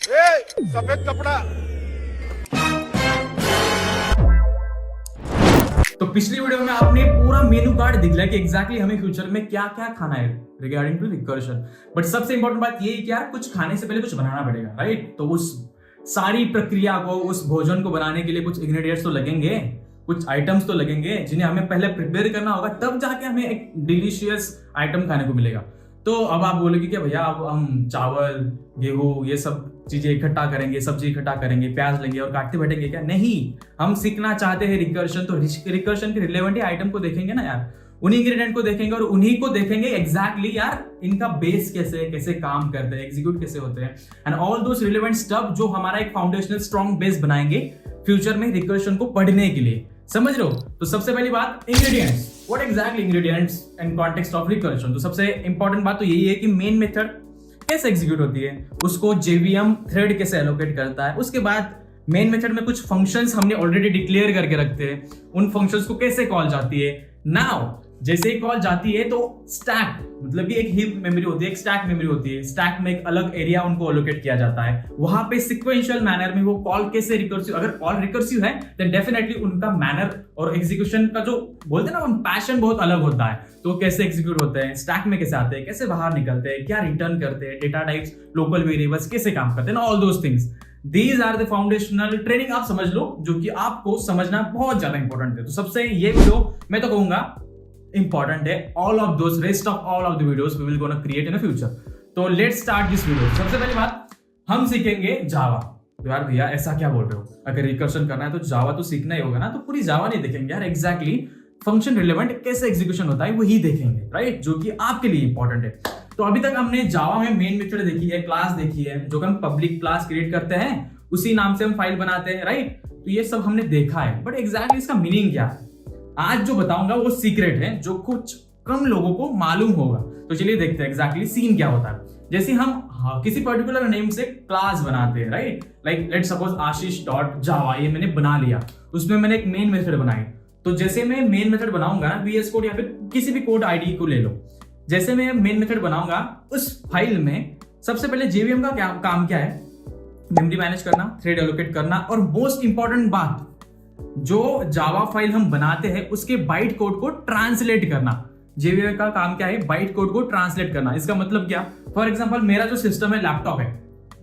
सफेद कपड़ा। तो पिछली वीडियो में आपने पूरा मेनू कार्ड दिख लिया कि एग्जैक्टली हमें फ्यूचर में क्या क्या खाना है रिगार्डिंग टू रिकर्शन। बट सबसे इंपॉर्टेंट बात ये है कि यार कुछ खाने से पहले कुछ बनाना पड़ेगा, राइट? तो उस सारी प्रक्रिया को, उस भोजन को बनाने के लिए कुछ इंग्रेडिएंट्स तो लगेंगे, कुछ आइटम्स तो लगेंगे जिन्हें हमें पहले प्रिपेयर करना होगा, तब जाके हमें एक डिलीशियस आइटम खाने को मिलेगा। तो अब आप बोलोगे कि भैया अब हम चावल, गेहूं, ये सब चीजें इकट्ठा करेंगे, सब्जी इकट्ठा करेंगे, प्याज लेंगे और काटते बैठेंगे क्या? नहीं, हम सीखना चाहते हैं रिकर्शन, तो रिकर्शन के रिलेवेंट आइटम को देखेंगे ना यार, उन्हीं इंग्रेडिएंट को देखेंगे और उन्हीं को देखेंगे एग्जैक्टली यार इनका बेस कैसे काम करते हैं, एग्जीक्यूट कैसे होते हैं, and all those relevant stuff जो हमारा एक फाउंडेशनल स्ट्रॉन्ग बेस बनाएंगे फ्यूचर में रिकर्शन को पढ़ने के लिए। समझ रहे हो? तो सबसे पहली बात, ingredients. What exactly ingredients in context of recursion? तो सबसे इंपॉर्टेंट बात तो यही है कि मेन मेथड कैसे एग्जीक्यूट होती है, उसको जेवीएम थ्रेड कैसे एलोकेट करता है, उसके बाद मेन मेथड में कुछ फंक्शंस हमने ऑलरेडी डिक्लेयर करके रखते हैं, उन फंक्शंस को कैसे कॉल जाती है। नाउ जैसे ही कॉल जाती है तो स्टैक, मतलब कि एक हीप मेमोरी होती है, एक स्टैक मेमोरी होती है, स्टैक में एक अलग एरिया उनको एलोकेट किया जाता है, वहां पे सिक्वेंशियल मैनर में वो कॉल कैसे रिकर्सिव, अगर कॉल रिकर्सिव है देन डेफिनेटली उनका मैनर और एग्जीक्यूशन का जो बोलते हैं ना पैशन बहुत अलग होता है। तो कैसे एग्जीक्यूट होते हैं, स्टैक में कैसे आते हैं, कैसे बाहर निकलते हैं, क्या रिटर्न करते हैं, डेटा टाइप्स, लोकल वेरिएबल्स कैसे काम करते हैं, all those things, these are the foundational training आप समझ लो, जो कि आपको समझना बहुत ज्यादा इंपॉर्टेंट है। तो सबसे ये वीडियो मैं तो कहूंगा इंपॉर्टेंट है, all of those rest of all of the videos we will gonna create in future. तो लेट्स स्टार्ट दिस वीडियो। सबसे पहली बात, हम सीखेंगे जावा। तो यार भैया ऐसा क्या बोल रहे हो, अगर रिकर्शन करना है तो जावा तो सीखना ही होगा ना, तो पूरी जावा नहीं देखेंगे यार, एग्जैक्टली फंक्शन रिलेवेंट कैसे एग्जीक्यूशन होता है वही देखेंगे, राइट? जो कि आपके लिए इंपॉर्टेंट है। तो अभी तक हमने जावा में मेन मेथड देखी है, क्लास देखी है, जो कि हम पब्लिक क्लास क्रिएट करते हैं, उसी नाम से हम फाइल बनाते हैं, राइट? तो ये सब हमने देखा है, बट एग्जैक्टली इसका मीनिंग क्या है आज जो बताऊंगा वो सीक्रेट है, जो कुछ कम लोगों को मालूम होगा। तो चलिए देखते हैं एग्जैक्टली सीन क्या होता है। जैसे हम किसी पर्टिकुलर नेम से क्लास बनाते हैं, right? Like let's suppose Ashish dot जावा, ये मैंने बना लिया, उसमें मैंने एक मेन मेथड बनाई। तो जैसे मैं मेन मेथड बनाऊंगा ना, VS कोड या फिर किसी भी कोड आईडी को ले लो, जैसे मैं मेन मेथड बनाऊंगा उस फाइल में सबसे पहले जेवीएम का काम क्या है? मेमोरी मैनेज करना, थ्रेड एलोकेट करना, और मोस्ट इंपॉर्टेंट बात, जो जावा फाइल हम बनाते हैं उसके बाइट कोड को ट्रांसलेट करना। जेवीएम का काम क्या है? बाइट कोड को ट्रांसलेट करना। इसका मतलब क्या? फॉर एग्जांपल मेरा जो सिस्टम है, लैपटॉप है,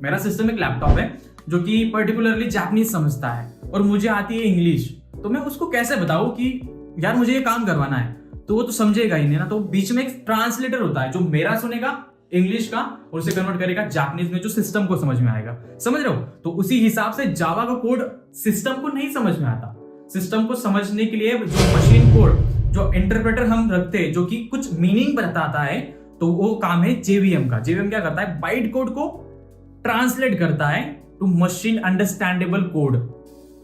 मेरा सिस्टम एक लैपटॉप है जो कि पर्टिकुलरली जापानीज समझता है और मुझे आती है इंग्लिश। तो मैं उसको कैसे बताऊं कि यार मुझे ये काम करवाना है? तो वो तो समझेगा ही नहीं ना। तो बीच में एक ट्रांसलेटर होता है जो मेरा सुनेगा इंग्लिश का और उसे कन्वर्ट करेगा जापानीज में, जो सिस्टम को समझ में आएगा। समझ रहे हो? तो उसी हिसाब से जावा का कोड सिस्टम को नहीं समझ में आता। सिस्टम को समझने के लिए जो मशीन कोड, जो इंटरप्रेटर हम रखते हैं, जो कि कुछ मीनिंग बताता है, तो वो काम है जेवीएम का। जेवीएम क्या करता है? बाइट कोड को ट्रांसलेट करता है टू मशीन अंडरस्टैंडेबल कोड।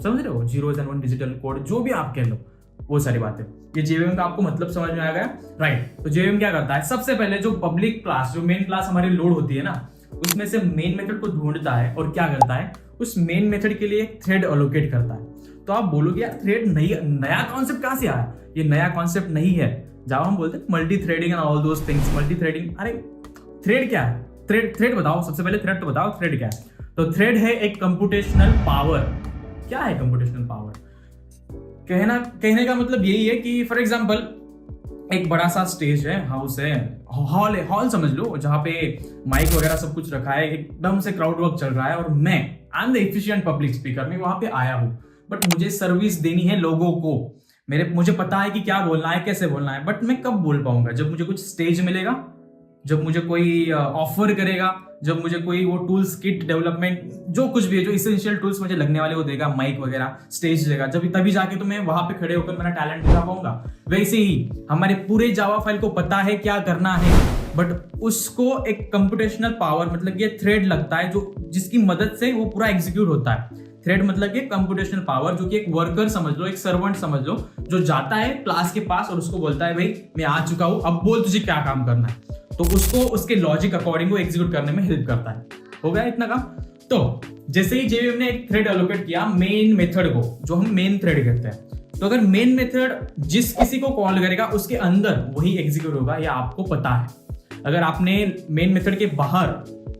समझ रहे हो? Zeros and one digital code, जो भी आप कह लो, वो सारी बातें। ये जेवीएम का आपको मतलब समझ में आ गया, राइट? तो जेवीएम क्या करता है? सबसे पहले जो पब्लिक क्लास, जो मेन क्लास हमारी लोड होती है ना, उसमें से मेन मेथड को ढूंढता है और क्या करता है? उस मेन मेथड के लिए थ्रेड एलोकेट करता है। तो आप बोलोगे यार थ्रेड नया कॉन्सेप्ट कहां से आया? ये नया कॉन्सेप्ट नहीं है। जावा हम बोलते हैं multi threading and all those things. Multi threading, अरे थ्रेड क्या है? थ्रेड बताओ, सबसे पहले थ्रेड तो बताओ, थ्रेड क्या है? तो थ्रेड है एक कंप्यूटेशनल पावर। क्या है कंप्यूटेशनल पावर? कहने का मतलब यही है कि फॉर एग्जांपल एक बड़ा सा स्टेज है, हाउस है, हॉल है, हॉल समझ लो, जहां पे माइक वगैरह सब कुछ रखा है, एकदम से क्राउड वर्क चल रहा है, और मैं I am the efficient public speaker, मैं वहां पे आया हूं, बट मुझे सर्विस देनी है लोगों को। मुझे पता है कि क्या बोलना है, कैसे बोलना है, बट मैं कब बोल पाऊंगा? जब मुझे कुछ स्टेज मिलेगा, जब मुझे कोई ऑफर करेगा, जब मुझे कोई वो टूल्स, किट डेवलपमेंट, जो कुछ भी है, जो इसेंशियल टूल्स मुझे लगने वाले वो देगा, माइक वगैरह, स्टेज देगा, जब तभी जाके तो मैं वहां पे खड़े होकर मेरा टैलेंट दिखा पाऊंगा। वैसे ही हमारे पूरे जावा फाइल को पता है क्या करना है, बट उसको एक कंप्यूटेशनल पावर, मतलब ये थ्रेड लगता है, जो जिसकी मदद से वो पूरा एग्जीक्यूट होता है। थ्रेड मतलब कि कंप्यूटेशनल पावर, जो कि एक वर्कर समझ लो, एक सर्वेंट समझ लो, जो जाता है क्लास के पास और उसको बोलता है भाई मैं आ चुका हूं, अब बोल तुझे क्या काम करना है। तो उसको उसके लॉजिक अकॉर्डिंग वो एग्जीक्यूट करने में हेल्प करता है। हो गया इतना काम? तो जैसे ही जेवीएम ने एक थ्रेड एलोकेट किया मेन मेथड को, जो हम मेन थ्रेड कहते हैं, तो अगर मेन मेथड जिस किसी को कॉल करेगा उसके अंदर वही एग्जीक्यूट होगा, या आपको पता है। अगर आपने मेन मेथड के बाहर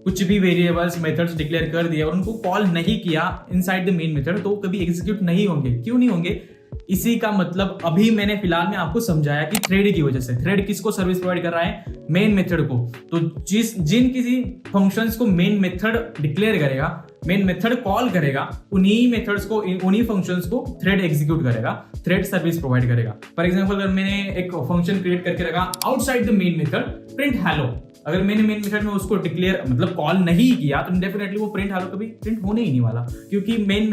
कुछ भी वेरिएबल्स मेथड्स डिक्लेयर कर दिए और उनको कॉल नहीं किया इनसाइड द मेन मेथड, तो कभी एग्जीक्यूट नहीं होंगे। क्यों नहीं होंगे? इसी का मतलब अभी मैंने फिलहाल में आपको समझाया कि थ्रेड की वजह से। थ्रेड किसको सर्विस प्रोवाइड कर रहा है? मेन मेथड को। तो जिन किसी फंक्शंस को मेन मेथड डिक्लेयर करेगा, मेन मेथड कॉल करेगा, उन्हीं मेथड्स को, उन्हीं फंक्शंस को थ्रेड एग्जीक्यूट करेगा, थ्रेड सर्विस प्रोवाइड करेगा। फॉर एग्जांपल, अगर मैंने एक फंक्शन क्रिएट करके रखा outside the main method print hello, अगर मैंने मेन मेथड में उसको डिक्लेयर मतलब कॉल नहीं किया तो डेफिनेटली वो प्रिंट हेलो कभी प्रिंट होने ही नहीं वाला, क्योंकि मेन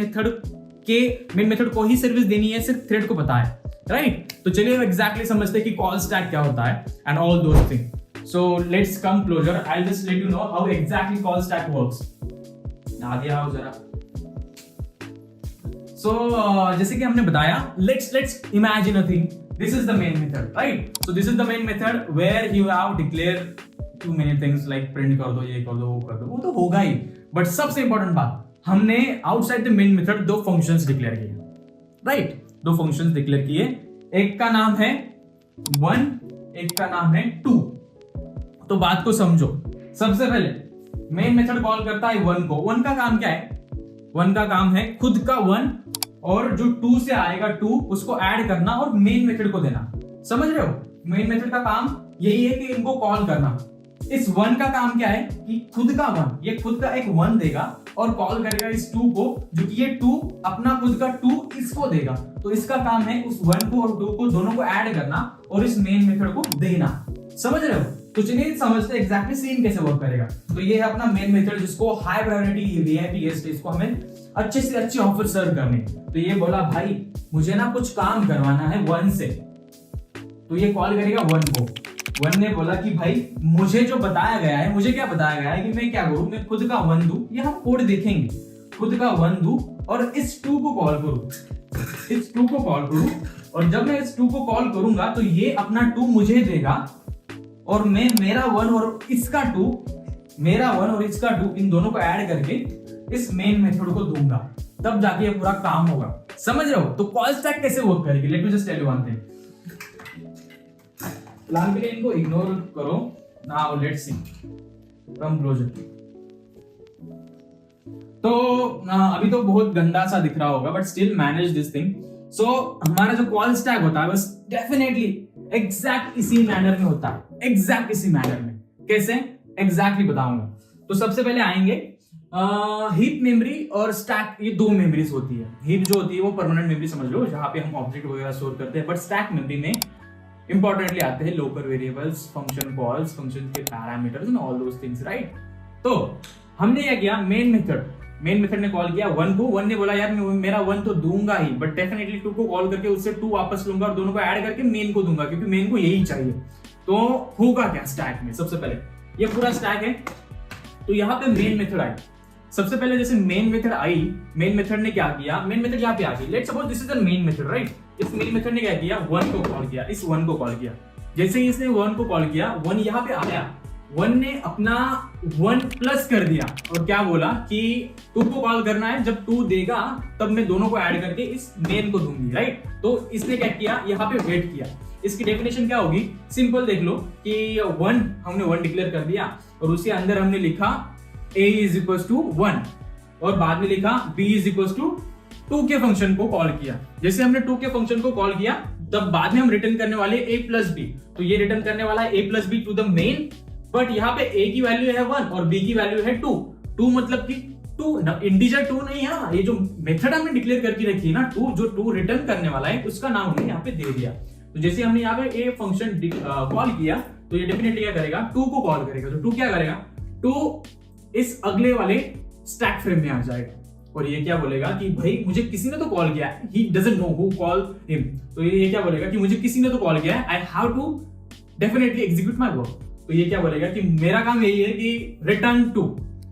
मेथड को ही सर्विस देनी है, सिर्फ थ्रेड को पता है, राइट? तो चलिए एग्जैक्टली समझते हैं कि कॉल स्टैक क्या होता है and all those thing. So let's come closer, I just let you know how exactly call stack works. आगे आओ जरा। सो जैसे कि हमने बताया, let's imagine a thing, this is the main method, right? So this is the main method where you have declare to many things like print कर दो, ये कर दो, वो कर दो, वो तो होगा ही। बट सबसे इंपॉर्टेंट बात, हमने आउटसाइड द मेन मेथड दो फंक्शंस डिक्लेयर किए, राइट? दो फंक्शंस डिक्लेयर किए, एक का नाम है 1, एक का नाम है 2। तो बात को समझो। सबसे पहले मेन मेथड कॉल करता है 1 को। 1 का काम क्या है? 1 का काम है खुद का 1 और जो 2 से आएगा 2 उसको ऐड करना और मेन मेथड को देना। समझ रहे हो? मेन मेथड का काम यही है कि इनको कॉल करना। इस 1 का काम क्या है कि खुद का 1, ये खुद का एक 1 देगा और कॉल करेगा इस 2 को, जो कि ये 2 अपना खुद का 2 इसको देगा। तो इसका काम है उस 1 को और 2 को दोनों को ऐड करना और इस मेन मेथड को देना। समझ रहे हो? तो चलिए समझते हैं एग्जैक्टली सीन कैसे वर्क करेगा। तो ये है अपना मेन मेथड, जिसको हाई प्रायोरिटी वीआईपी गेस्ट, इसको हमें अच्छे से अच्छी ऑफर सर्व करनी। तो ये बोला भाई मुझे ना कुछ काम करवाना है 1 से, तो ये कॉल करेगा 1 को। 1 ने बोला कि भाई मुझे जो बताया गया है, मुझे क्या बताया गया है कि मैं क्या करूं, मैं खुद का 1 दूं, ये हम कोड देखेंगे, खुद का 1 दूं और इस 2 को कॉल करूं, इस 2 को कॉल करूं, और जब मैं इस 2 को कॉल करूंगा तो ये अपना 2 मुझे देगा और मैं मेरा 1 और इसका 2, मेरा 1 और इसका 2, इन दोनों को ऐड करके इस मेन मेथड को दूंगा, तब जाके ये पूरा काम होगा। समझ रहे हो? तो कॉल स्टैक कैसे वर्क करेगी? Let me just tell you one thing. Plan के लिए इनको इग्नोर करो। Now let's see from closure. तो अभी तो बहुत गंदा सा दिख रहा होगा, but still manage this thing. So हमारा जो कॉल स्टैक होता है बस डेफिनेटली एग्जैक्ट इसी मैनर में होता है, एग्जैक्ट इसी मैनर में। कैसे? एग्जैक्टली बताऊंगा। तो सबसे पहले आएंगे हीप मेमोरी और स्टैक, ये दो मेमोरीज होती है। हीप जो होती है वो परमानेंट मेमोरी समझ लो, जहां पे हम ऑब्जेक्ट वगैरह स्टोर करते हैं, बट स्टैक मेमोरी में इंपॉर्टेंटली आते हैं local variables, function calls, function के parameters and all those things, right? तो हमने क्या किया, मेन मेथड ने कॉल किया 1 को। 1 ने बोला यार मैं मेरा 1 तो दूंगा ही, बट डेफिनेटली 2 को कॉल करके उससे 2 वापस लूंगा और दोनों को ऐड करके मेन को दूंगा, क्योंकि मेन को यही चाहिए। तो होगा क्या स्टैक में? सबसे पहले ये पूरा स्टैक है, तो यहाँ पे मेन मेथड आई। सबसे पहले जैसे main method I, main method ने क्या किया, मेन मेथड यहाँ पे आ गई। Let's suppose this is the main method, right? इस मेन मेथड ने क्या किया, 1 को कॉल किया, इस 1 को कॉल किया। जैसे ही इसने 1 को कॉल किया, 1 यहाँ पे आया, 1 ने अपना 1 प्लस कर दिया और क्या बोला कि 2 को कॉल करना है, जब 2 देगा तब मैं दोनों को ऐड करके इस मेन को दूंगी, राइट? तो इसने क्या किया, यहाँ पे वेट किया। इसकी डेफिनेशन क्या होगी? सिंपल देख लो कि 1 हमने 1 डिक्लेयर कर दिया और उसके अंदर हमने लिखा a is equals to 1 और बाद में लिखा b is equals to 2 के फंक्शन को कॉल किया। जैसे हमने 2 के फंक्शन को कॉल किया, तब बाद में हम रिटर्न करने वाले a plus b, तो ये रिटर्न करने वाला है a plus b to the main, but यहाँ पे a की वैल्यू है 1 और b की वैल्यू है 2। 2 मतलब कि 2 इंटीजर 2 नहीं है, ये जो मेथड हमने डिक्लेयर करके रखी है ना 2, जो 2 रिटर्न करने वाला है उसका नाम हमने यहाँ पे दे दिया। तो जैसे हमने यहाँ पे a फंक्शन कॉल किया, तो ये डेफिनेटली क्या करेगा, 2 को कॉल करेगा। तो 2 क्या करेगा, 2 इस अगले वाले स्टैक फ्रेम में आ जाएगा और ये क्या बोलेगा कि भाई मुझे किसी ने तो कॉल किया है, he doesn't know who called him। तो ये क्या बोलेगा कि मुझे किसी ने तो कॉल किया है, I have to definitely execute my work। तो ये क्या बोलेगा कि मेरा काम यही है कि रिटर्न 2।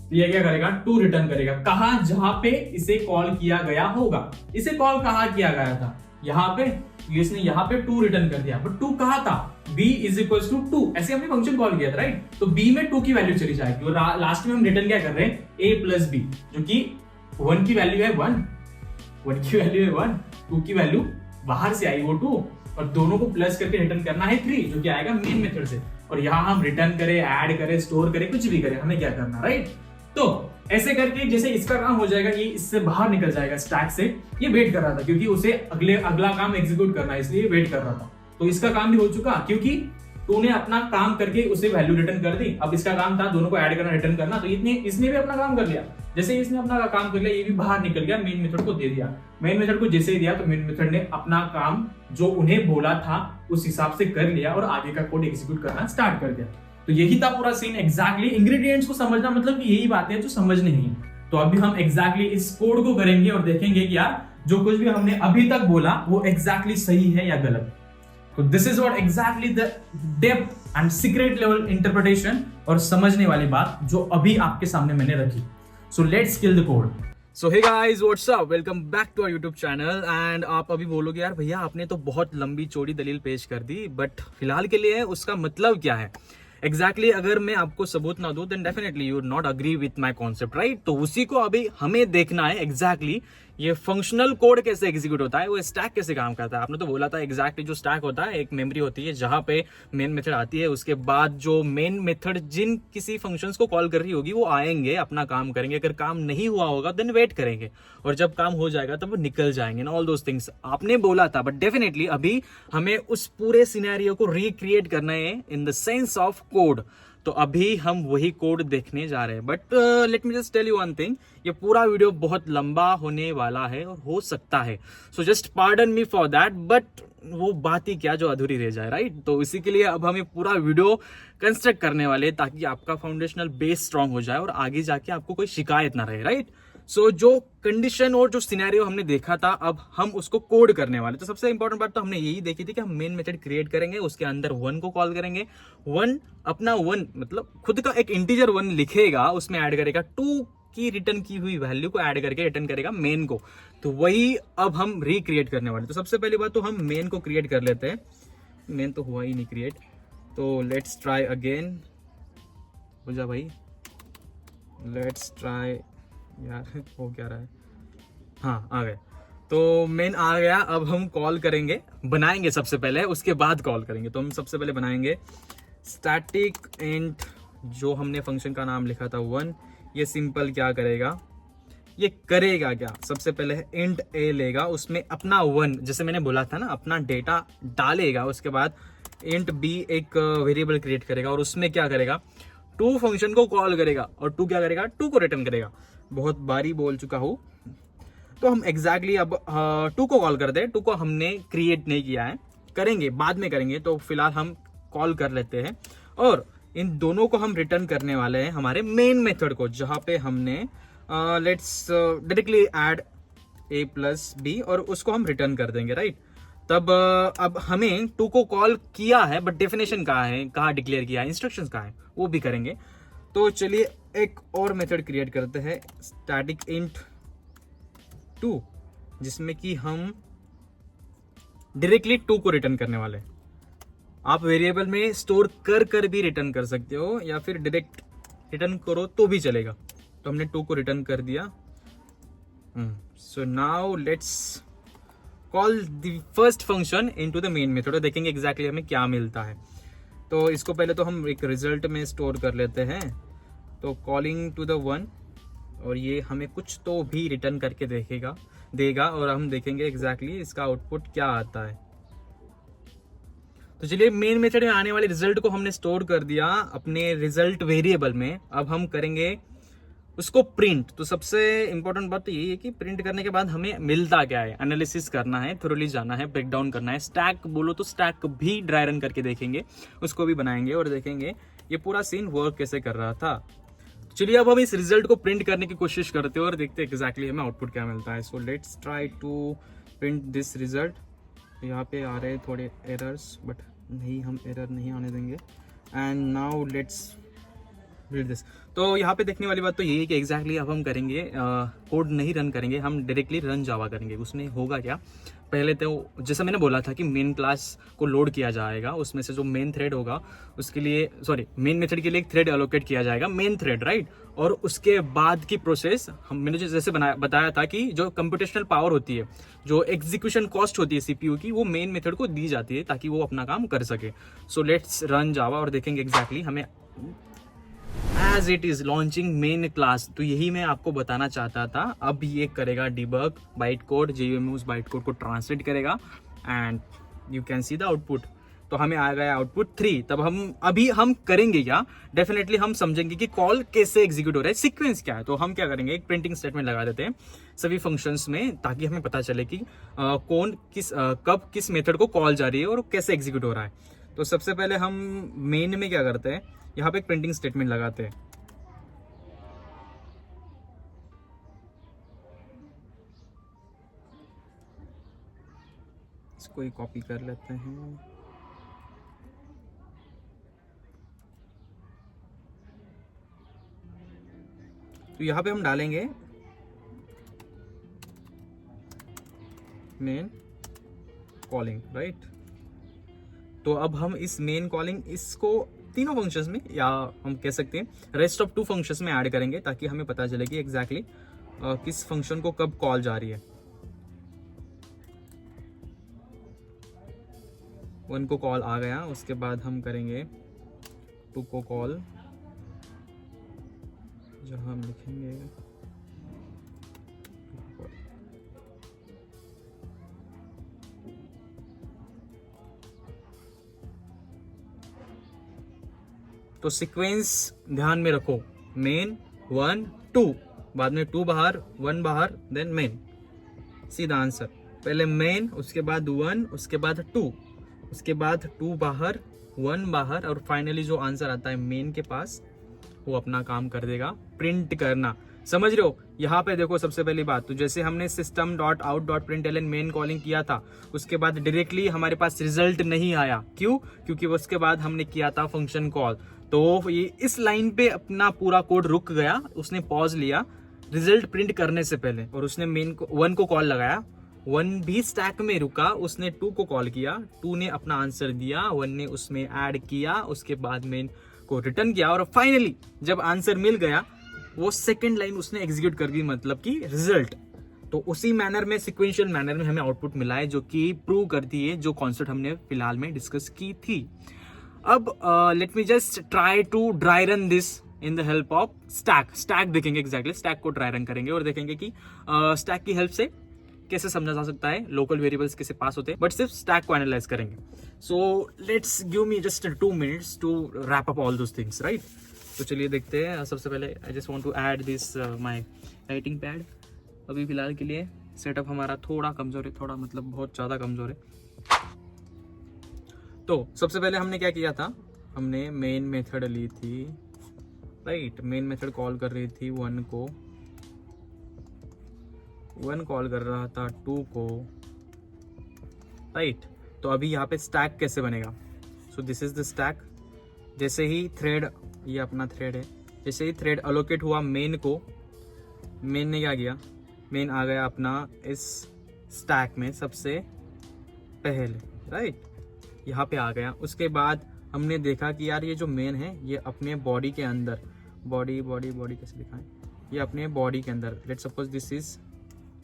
तो ये क्या करेगा, 2 रिटर्न करेगा। कहां? जहां पे इसे कॉल किया गया होगा। इसे कॉल कहां किया गया था, यहाँ पे। इसने यहाँ पे 2 रिटर्न कर दिया, बट 2 कहां था, b is equals to 2, ऐसे हमने फंक्शन कॉल किया था, राइट? तो b में 2 की वैल्यू चली जाएगी और लास्ट में हम रिटर्न क्या कर रहे हैं, a plus b, जो कि 1 की वैल्यू है 1, 1 की वैल्यू है 1, 2 की वैल्यू बाहर से आई वो 2, और दोनों को प्लस करके रिटर्न करना है 3, जो कि आएगा मेन मेथड से। और यहाँ हम रिटर्न करें, ऐड करें, स्टोर करें, कुछ भी करें, हमें क्या करना, राइट? तो ऐसे करके जैसे इसका काम हो जाएगा, ये इससे बाहर निकल जाएगा स्टैक से। ये वेट कर रहा था क्योंकि उसे अगला काम एग्जीक्यूट करना है, इसलिए वेट कर रहा था। तो इसका काम भी हो चुका क्योंकि तूने अपना काम करके उसे वैल्यू रिटर्न कर दी। अब इसका काम था दोनों को ऐड करना, रिटर्न करना, तो इसने भी अपना काम कर लिया। जैसे इसने अपना काम कर लिया, ये भी बाहर निकल गया, मेन मेथड को दे दिया। मेन मेथड को जैसे ही दिया तो मेन मेथड ने अपना काम जो उन्हें बोला था उस हिसाब से कर लिया और आगे का कोड एग्जीक्यूट करना स्टार्ट कर दिया। तो यही था पूरा सीन। एग्जैक्टली इंग्रेडिएंट्स को समझना मतलब कि यही बात है जो समझनी है। तो अभी हम एग्जैक्टली इस कोड को करेंगे और देखेंगे कि यार जो कुछ भी हमने अभी तक बोला वो एग्जैक्टली सही है या गलत। तो this is what exactly the depth and secret level interpretation और समझने वाली बात जो अभी आपके सामने मैंने रखी। So let's kill the code. So hey guys, what's up, welcome back to our YouTube channel. And आप अभी बोलोगे यार भैया आपने तो बहुत लंबी चौड़ी दलील पेश कर दी, बट फिलहाल के लिए उसका मतलब क्या है एग्जैक्टली अगर मैं आपको सबूत ना दूं then definitely you not agree with my concept, right? तो उसी को अभी हमें देखना है एग्जैक्टली ये फंक्शनल कोड कैसे एग्जीक्यूट होता है, वो स्टैक कैसे काम करता है। आपने तो बोला था एग्जैक्टली जो स्टैक होता है एक मेमोरी होती है जहां पे मेन मेथड आती है, उसके बाद जो मेन मेथड जिन किसी फंक्शंस को कॉल कर रही होगी वो आएंगे, अपना काम करेंगे। अगर काम नहीं हुआ होगा देन वेट करेंगे और जब काम हो जाएगा तब वो निकल जाएंगे ना, ऑल दोस थिंग्स आपने बोला था। बट डेफिनेटली अभी हमें उस पूरे सिनेरियो को रिक्रिएट करना है in the sense of code. तो अभी हम वही कोड देखने जा रहे हैं। But let me just tell you one thing, ये पूरा वीडियो बहुत लंबा होने वाला है और हो सकता है, so just pardon me for that. But वो बात ही क्या जो अधूरी रह जाए, राइट? तो इसी के लिए अब हमें पूरा वीडियो कंस्ट्रक्ट करने वाले ताकि आपका फाउंडेशनल बेस स्ट्रांग हो जाए और आगे जाके आपको कोई शिकायत ना रहे, राइट? सो जो कंडीशन और जो सिनेरियो हमने देखा था अब हम उसको कोड करने वाले। तो सबसे इंपॉर्टेंट बात तो हमने यही देखी थी कि हम मेन मेथड क्रिएट करेंगे, उसके अंदर वन को कॉल करेंगे। वन अपना वन मतलब खुद का एक इंटीजर वन लिखेगा, उसमें ऐड करेगा टू की रिटर्न की हुई वैल्यू को ऐड करके रिटर्न करेगा मेन को। तो वही अब हम रिक्रिएट करने वाले। तो सबसे पहली बात तो हम मेन को क्रिएट कर लेते हैं। मेन तो हुआ ही नहीं क्रिएट, तो लेट्स ट्राई अगेन। हो जा भाई, लेट्स ट्राई। यार हो क्या रहा है? हाँ आ गए। तो मेन आ गया। अब हम कॉल करेंगे, बनाएंगे सबसे पहले, उसके बाद कॉल करेंगे। तो हम सबसे पहले बनाएंगे स्टैटिक इंट, जो हमने फंक्शन का नाम लिखा था वन। ये सिंपल क्या करेगा, ये करेगा क्या, सबसे पहले इंट ए लेगा, उसमें अपना वन जैसे मैंने बोला था ना अपना डेटा डालेगा। उसके बाद इंट बी एक वेरिएबल क्रिएट करेगा और उसमें क्या करेगा, टू फंक्शन को कॉल करेगा और टू क्या करेगा, टू को रिटर्न करेगा। बहुत बारी बोल चुका हूं। तो हम एग्जैक्टली अब टू को कॉल कर दे। टू को हमने क्रिएट नहीं किया है, करेंगे बाद में करेंगे। तो फिलहाल हम कॉल कर लेते हैं और इन दोनों को हम रिटर्न करने वाले हैं हमारे मेन मेथड को, जहां पे हमने let's directly add a plus b और उसको हम रिटर्न कर देंगे, राइट? तब अब हमें टू को कॉल किया है बट डेफिनेशन कहाँ है, कहाँ डिक्लेयर किया है, इंस्ट्रक्शंस कहाँ है, वो भी करेंगे। तो चलिए एक और मेथड क्रिएट करते हैं स्टैटिक इंट टू, जिसमें कि हम डायरेक्टली टू को रिटर्न करने वाले हैं। आप वेरिएबल में स्टोर कर भी रिटर्न कर सकते हो या फिर डायरेक्ट रिटर्न करो तो भी चलेगा। तो हमने टू को रिटर्न कर दिया। So now let's call the first function into the main method. देखेंगे एग्जैक्टली हमें क्या मिलता है। तो इसको पहले तो हम एक रिजल्ट में स्टोर कर लेते हैं। तो कॉलिंग टू द वन, और ये हमें कुछ तो भी रिटर्न करके देगा और हम देखेंगे एग्जैक्टली इसका आउटपुट क्या आता है। तो चलिए मेन मेथड में आने वाले रिजल्ट को हमने स्टोर कर दिया अपने रिजल्ट वेरिएबल में। अब हम करेंगे उसको प्रिंट। तो सबसे इंपॉर्टेंट बात तो यही है कि प्रिंट करने के बाद हमें मिलता क्या है, एनालिसिस करना है, थोरोली जाना है, ब्रेक डाउन करना है। स्टैक बोलो तो स्टैक भी ड्राई रन करके देखेंगे, उसको भी बनाएंगे और देखेंगे ये पूरा सीन वर्क कैसे कर रहा था। चलिए अब हम इस रिजल्ट को प्रिंट करने की कोशिश करते हैं और देखते हैं एग्जैक्टली हमें आउटपुट क्या मिलता है। So let's try to print this result. यहाँ पे आ रहे हैं थोड़े एरर्स, बट नहीं, हम एरर नहीं आने देंगे। And now let's build this. तो यहाँ पे देखने वाली बात तो यही है कि एग्जैक्टली अब हम करेंगे कोड नहीं रन करेंगे, हम डायरेक्टली रन जावा करेंगे। उसमें होगा क्या, पहले तो जैसा मैंने बोला था कि मेन क्लास को लोड किया जाएगा, उसमें से जो मेन थ्रेड होगा उसके लिए मेन मेथड के लिए एक थ्रेड एलोकेट किया जाएगा, मेन थ्रेड, राइट? और उसके बाद की प्रोसेस मैंने जैसे बताया था कि जो कंप्यूटेशनल पावर होती है, जो एग्जीक्यूशन कॉस्ट होती है सीपीयू की, वो मेन मेथड को दी जाती है ताकि वो अपना काम कर सके। सो लेट्स रन जावा और देखेंगे एग्जैक्टली हमें as it is launching main class. तो यही मैं आपको बताना चाहता था। अब ये करेगा डिबग बाइट कोड, JUML उस बाइट कोड को ट्रांसलेट करेगा and you can see the output. तो हमें आ गया आउटपुट 3। तब हम करेंगे क्या, डेफिनेटली हम समझेंगे कि कॉल कैसे एग्जीक्यूट हो रहा है, सीक्वेंस क्या है। तो हम क्या करेंगे, एक प्रिंटिंग स्टेटमेंट लगा देते हैं सभी फंक्शंस में, ताकि हमें पता चले कि कौन कब किस मेथड को कॉल जा रही है और कैसे एग्जीक्यूट हो रहा है। तो सबसे पहले हम मेन में क्या करते हैं, यहाँ पे एक प्रिंटिंग स्टेटमेंट लगाते हैं। इसको ही कॉपी कर लेते हैं। तो यहाँ पे हम डालेंगे मेन कॉलिंग, राइट। तो अब हम इस मेन कॉलिंग इसको तीनों फंक्शंस में, या हम कह सकते हैं रेस्ट ऑफ 2 फंक्शंस में ऐड करेंगे, ताकि हमें पता चले कि एग्जैक्टली किस फंक्शन को कब कॉल जा रही है। 1 को कॉल आ गया, उसके बाद हम करेंगे 2 को कॉल, जहां हम लिखेंगे तो सीक्वेंस ध्यान में रखो, मेन 1 2, बाद में 2 बाहर 1 बाहर, देन मेन, सीधा आंसर। पहले मेन, उसके बाद 1, उसके बाद 2, उसके बाद 2 बाहर 1 बाहर, और फाइनली जो आंसर आता है मेन के पास, वो अपना काम कर देगा प्रिंट करना। समझ रहे हो? यहाँ पे देखो सबसे पहली बात, तो जैसे हमने system.out.println मेन कॉलिंग किया था, उसके बाद डायरेक्टली हमारे पास रिजल्ट नहीं आया। क्यों? क्योंकि उसके बाद हमने किया था फंक्शन कॉल। तो ये इस लाइन पे अपना पूरा कोड रुक गया, उसने पॉज लिया रिजल्ट प्रिंट करने से पहले, और उसने मेन को 1 को कॉल लगाया। 1 भी स्टैक में रुका, उसने 2 को कॉल किया, 2 ने अपना आंसर दिया, 1 ने उसमें ऐड किया, उसके बाद मेन को रिटर्न किया, और फाइनली जब आंसर मिल गया, वो सेकंड लाइन उसने एग्जीक्यूट कर दी, मतलब कि रिजल्ट। तो उसी मैनर में, सिक्वेंशियल मैनर में हमें आउटपुट मिला है, जो कि प्रूव करती है जो कॉन्सेप्ट हमने फिलहाल में डिस्कस की थी। अब let me just try to dry run this in the help of stack देखेंगे एग्जैक्टली, स्टैक को ड्राई रन करेंगे और देखेंगे कि स्टैक की हेल्प से कैसे समझा जा सकता है लोकल वेरिएबल्स कैसे पास होते हैं, बट सिर्फ स्टैक को एनालाइज करेंगे। So let's give me just 2 minutes to wrap up all those things, right. तो चलिए देखते हैं। सबसे पहले I just want to add this my writing pad. अभी फिलहाल के लिए सेटअप हमारा थोड़ा कमजोर है, थोड़ा मतलब बहुत ज़्यादा कमजोर है। तो सबसे पहले हमने क्या किया था, हमने मेन मेथड ली थी, राइट। मेन मेथड कॉल कर रही थी 1 को, 1 कॉल कर रहा था 2 को, राइट। तो अभी यहाँ पे स्टैक कैसे बनेगा, सो दिस इज द स्टैक। जैसे ही थ्रेड, ये अपना थ्रेड है, जैसे ही थ्रेड अलोकेट हुआ मेन को, मेन ने क्या किया, मेन आ गया अपना इस स्टैक में सबसे पहले, राइट, यहाँ पे आ गया। उसके बाद हमने देखा कि यार ये जो मेन है, ये अपने बॉडी के अंदर, बॉडी कैसे दिखाएं, ये अपने बॉडी के अंदर, let's suppose this is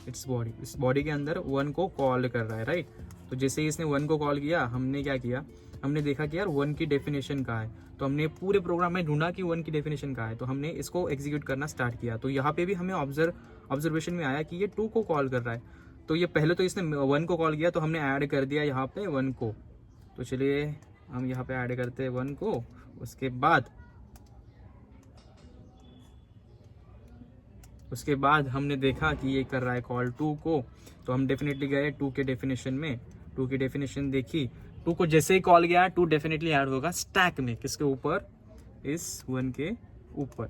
its body, इस बॉडी के अंदर 1 को कॉल कर रहा है, राइट। तो जैसे ही इसने 1 को कॉल किया, हमने क्या किया, हमने देखा कि यार 1 की डेफिनेशन कहाँ है। तो हमने पूरे प्रोग्राम में ढूंढा कि 1 की डेफिनेशन कहाँ है, तो हमने इसको एग्जीक्यूट करना स्टार्ट किया। तो यहाँ पे भी हमें ऑब्जर्वेशन में आया कि ये 2 को कॉल कर रहा है। तो ये पहले तो इसने 1 को कॉल किया, तो हमने ऐड कर दिया यहाँ पे 1 को। तो चलिए हम यहाँ पे ऐड करते हैं 1 को। उसके बाद हमने देखा कि ये कर रहा है कॉल 2 को, तो हम डेफिनेटली गए 2 के डेफिनेशन में, 2 की डेफिनेशन देखी, 2 को जैसे ही कॉल गया 2 डेफिनेटली ऐड होगा स्टैक में, किसके ऊपर, इस 1 के ऊपर।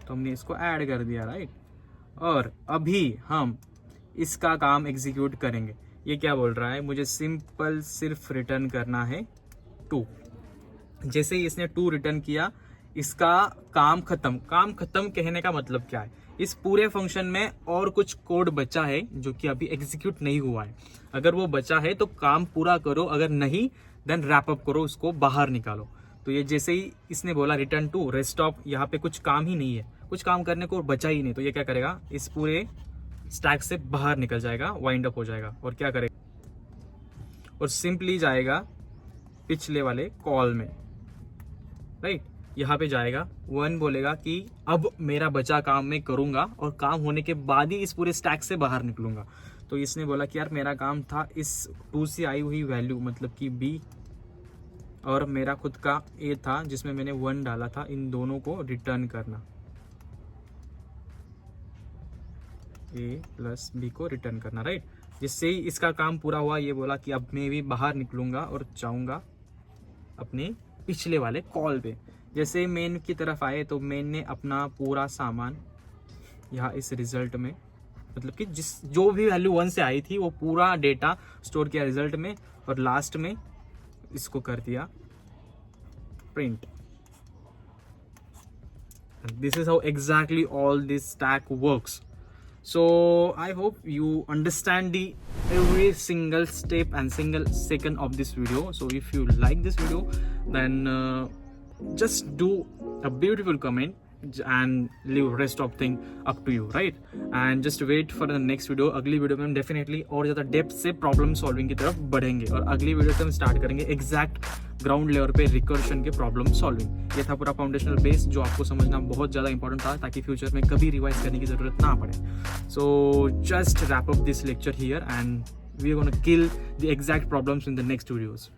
तो हमने इसको ऐड कर दिया, राइट। और अभी हम इसका काम एग्जीक्यूट करेंगे। ये क्या बोल रहा है, मुझे सिंपल सिर्फ रिटर्न करना है 2। जैसे ही इसने 2 रिटर्न किया, इसका काम खत्म। काम खत्म कहने का मतलब क्या है, इस पूरे फंक्शन में और कुछ कोड बचा है जो कि अभी एग्जीक्यूट नहीं हुआ है। अगर वो बचा है तो काम पूरा करो, अगर नहीं देन रैप अप करो, उसको बाहर निकालो। तो ये जैसे ही इसने बोला रिटर्न टू रेस्ट ऑफ, यहाँ पे कुछ काम ही नहीं है, कुछ काम करने को बचा ही नहीं, तो ये क्या करेगा, इस पूरे स्टैक से बाहर निकल जाएगा, वाइंड अप हो जाएगा और क्या करेगा, और सिंपली जाएगा पिछले वाले कॉल में, राइट। यहाँ पे जाएगा 1 बोलेगा कि अब मेरा बचा काम मैं करूंगा और काम होने के बाद ही इस पूरे स्टैक से बाहर निकलूंगा। तो इसने बोला कि यार मेरा काम था इस 2 से आई हुई वैल्यू मतलब कि B और मेरा खुद का A था जिसमें मैंने 1 डाला था, इन दोनों को रिटर्न करना, A प्लस B को रिटर्न करना, राइट। जिससे ही इसका काम पूरा हुआ, ये बोला कि अब मैं भी बाहर निकलूंगा और जाऊंगा अपने पिछले वाले कॉल पे। जैसे मेन की तरफ आए तो मेन ने अपना पूरा सामान यहाँ इस रिजल्ट में, मतलब कि जो भी वैल्यू 1 से आई थी वो पूरा डेटा स्टोर किया रिजल्ट में और लास्ट में इसको कर दिया print. This is how exactly all this stack works. So I hope you understand the every single step and single second of this video. So if you like this video, then just do a beautiful comment and leave rest of thing up to you, right? And just wait for the next video. अगली video में हम definitely और ज़्यादा depth से problem solving की तरफ बढ़ेंगे और अगली वीडियो से हम स्टार्ट करेंगे एग्जैक्ट ग्राउंड लेवल पे रिकर्शन के प्रॉब्लम सॉल्विंग। ये था पूरा फाउंडेशनल बेस जो आपको समझना बहुत ज़्यादा इंपॉर्टेंट था ताकि फ्यूचर में कभी रिवाइज करने की ज़रूरत ना पड़े। So just wrap up this lecture here and we are gonna kill the exact problems in the next videos.